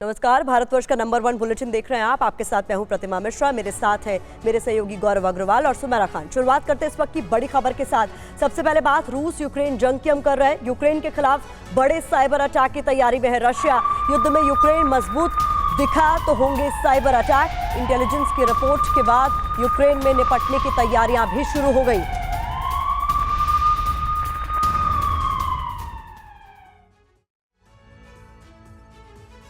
नमस्कार, भारतवर्ष का number 1 bulletin देख रहे हैं आप। आपके साथ मैं हूं प्रतिमा मिश्रा, मेरे साथ है मेरे सहयोगी गौरव अग्रवाल और सुमेरा खान। शुरुआत करते हैं इस वक्त की बड़ी खबर के साथ। सबसे पहले बात रूस यूक्रेन जंग की हम कर रहे हैं। यूक्रेन के खिलाफ बड़े साइबर अटैक की तैयारी में है रशिया। युद्ध में यूक्रेन मजबूत दिखा तो होंगे साइबर अटैक। इंटेलिजेंस की रिपोर्ट के बाद यूक्रेन में निपटने की तैयारियां भी शुरू हो गई।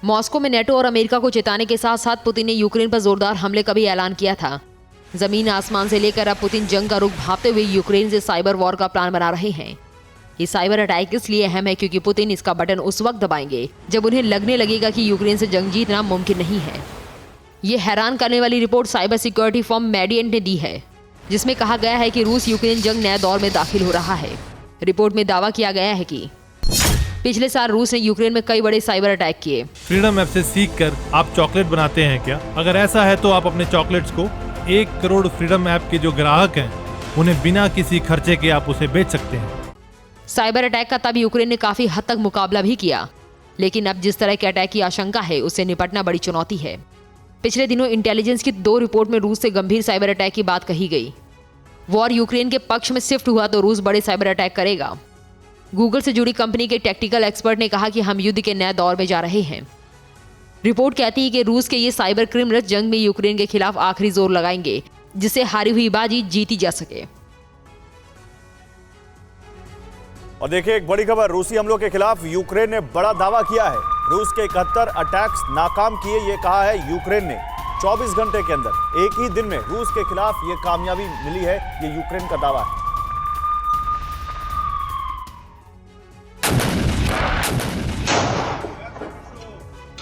मॉस्को में नेटो और अमेरिका को चेताने के साथ साथ पुतिन ने यूक्रेन पर जोरदार हमले का भी ऐलान किया था। जमीन आसमान से लेकर अब पुतिन जंग का रुख भांपते हुए यूक्रेन से साइबर वॉर का प्लान बना रहे हैं। ये साइबर अटैक इसलिए अहम है क्योंकि पुतिन इसका बटन उस वक्त दबाएंगे जब उन्हें लगने लगेगा कि यूक्रेन से जंग जीतना मुमकिन नहीं है। ये हैरान करने वाली रिपोर्ट साइबर सिक्योरिटी फर्म मेडिएंट ने दी है, जिसमें कहा गया है कि रूस यूक्रेन जंग नए दौर में दाखिल हो रहा है। रिपोर्ट में दावा किया गया है कि पिछले साल रूस ने यूक्रेन में कई बड़े साइबर अटैक किए। फ्रीडम ऐप से सीखकर आप चॉकलेट बनाते हैं क्या? अगर ऐसा है तो आप अपने चॉकलेट्स को 1 करोड़ फ्रीडम ऐप के जो ग्राहक हैं उन्हें बिना किसी खर्चे के आप उसे बेच सकते हैं। साइबर अटैक का तब यूक्रेन ने काफी हद तक मुकाबला भी किया, लेकिन अब जिस तरह के अटैक की आशंका है उससे निपटना बड़ी चुनौती है। पिछले दिनों इंटेलिजेंस की 2 रिपोर्ट में रूस से गंभीर साइबर अटैक की बात कही गई। वॉर यूक्रेन के पक्ष में शिफ्ट हुआ तो रूस बड़े साइबर अटैक करेगा। गूगल से जुड़ी कंपनी के टेक्निकल एक्सपर्ट ने कहा कि हम युद्ध के नए दौर में जा रहे हैं। रिपोर्ट कहती है कि रूस के ये साइबर क्रिमिनल जंग में यूक्रेन के खिलाफ आखिरी जोर लगाएंगे, जिससे हारी हुई बाजी जीती जा सके। और देखिए एक बड़ी खबर, रूसी हमलों के खिलाफ यूक्रेन ने बड़ा दावा किया है। रूस के 71 अटैक्स नाकाम किए, ये कहा है यूक्रेन ने। 24 घंटे के अंदर एक ही दिन में रूस के खिलाफ ये कामयाबी मिली है, ये यूक्रेन का दावा है।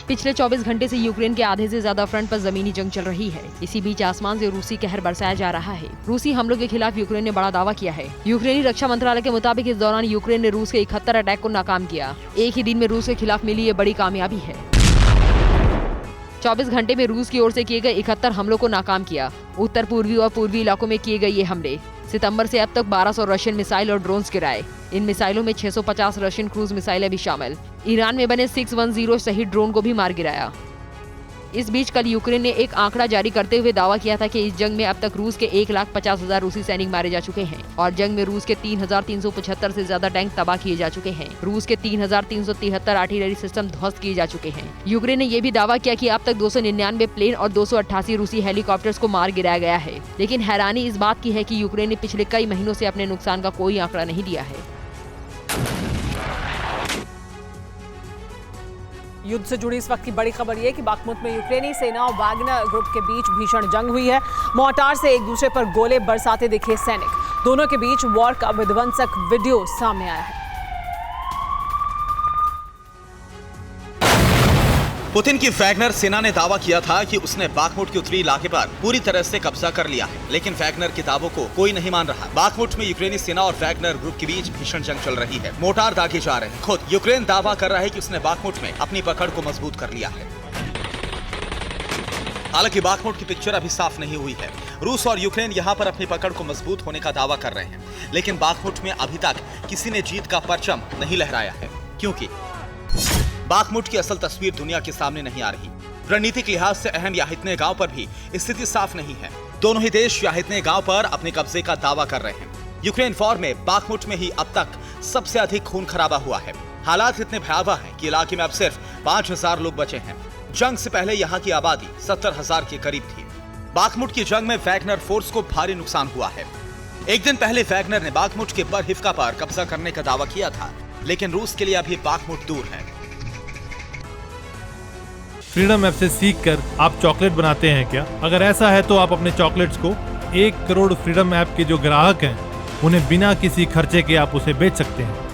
पिछले 24 घंटे से यूक्रेन के आधे से ज्यादा फ्रंट पर जमीनी जंग चल रही है। इसी बीच आसमान से रूसी कहर बरसाया जा रहा है। रूसी हमलों के खिलाफ यूक्रेन ने बड़ा दावा किया है। यूक्रेनी रक्षा मंत्रालय के मुताबिक इस दौरान यूक्रेन ने रूस के 71 अटैक को नाकाम किया। एक ही दिन में रूस के खिलाफ मिली ये बड़ी कामयाबी है। 24 घंटे में रूस की ओर से किए गए 71 हमलों को नाकाम किया। उत्तर पूर्वी और पूर्वी इलाकों में किए गए ये हमले। सितंबर से अब तक 1200 रशियन मिसाइल और ड्रोन्स गिराए। इन मिसाइलों में 650 रशियन क्रूज मिसाइलें भी शामिल। ईरान में बने 610 शहीद ड्रोन को भी मार गिराया। इस बीच कल यूक्रेन ने एक आंकड़ा जारी करते हुए दावा किया था कि इस जंग में अब तक रूस के 1,50,000 रूसी सैनिक मारे जा चुके हैं और जंग में रूस के 3,375 से ज्यादा टैंक तबाह किए जा चुके हैं। रूस के 3,373 आर्टिलरी सिस्टम ध्वस्त किए जा चुके हैं। यूक्रेन ने यह भी दावा किया कि अब तक 299 प्लेन और 288 रूसी हेलीकॉप्टर्स को मार गिराया गया है। लेकिन हैरानी इस बात की है कि यूक्रेन ने पिछले कई महीनों से अपने नुकसान का कोई आंकड़ा नहीं दिया है। युद्ध से जुड़ी इस वक्त की बड़ी खबर यह कि बाखमुत में यूक्रेनी सेना और वागनर ग्रुप के बीच भीषण जंग हुई है। मोर्टार से एक दूसरे पर गोले बरसाते दिखे सैनिक। दोनों के बीच वॉर का विध्वंसक वीडियो सामने आया है। पुतिन की वैगनर सेना ने दावा किया था कि उसने बाखमुट के उत्तरी इलाके पर पूरी तरह से कब्जा कर लिया है, लेकिन वैगनर के दावों को कोई नहीं मान रहा। बाखमुट में यूक्रेनी सेना और वैगनर ग्रुप के बीच भीषण जंग चल रही है। मोर्टार दागे जा रहे हैं। खुद यूक्रेन दावा कर रहा है कि उसने बाखमुट में अपनी पकड़ को मजबूत कर लिया है। हालांकि बाखमुट की पिक्चर अभी साफ नहीं हुई है। रूस और यूक्रेन यहाँ पर अपनी पकड़ को मजबूत होने का दावा कर रहे हैं, लेकिन बाखमुट में अभी तक किसी ने जीत का परचम नहीं लहराया है, क्योंकि बाखमुट की असल तस्वीर दुनिया के सामने नहीं आ रही। रणनीतिक लिहाज से अहम याहितने गांव पर भी स्थिति साफ नहीं है। दोनों ही देश याहितने गांव पर अपने कब्जे का दावा कर रहे हैं। यूक्रेन वॉर में बाखमुट में ही अब तक सबसे अधिक खून खराबा हुआ है। हालात इतने भयावह हैं कि इलाके में अब सिर्फ 5,000 लोग बचे हैं। जंग से पहले यहाँ की आबादी 70,000 के करीब थी। बाखमुट की जंग में वैगनर फोर्स को भारी नुकसान हुआ है। एक दिन पहले वैगनर ने बाखमुट के बरहिफ्का पर कब्जा करने का दावा किया था, लेकिन रूस के लिए अभी बाखमुट दूर है। फ्रीडम ऐप से सीखकर आप चॉकलेट बनाते हैं क्या? अगर ऐसा है तो आप अपने चॉकलेट्स को 1 करोड़ फ्रीडम ऐप के जो ग्राहक हैं उन्हें बिना किसी खर्चे के आप उसे बेच सकते हैं।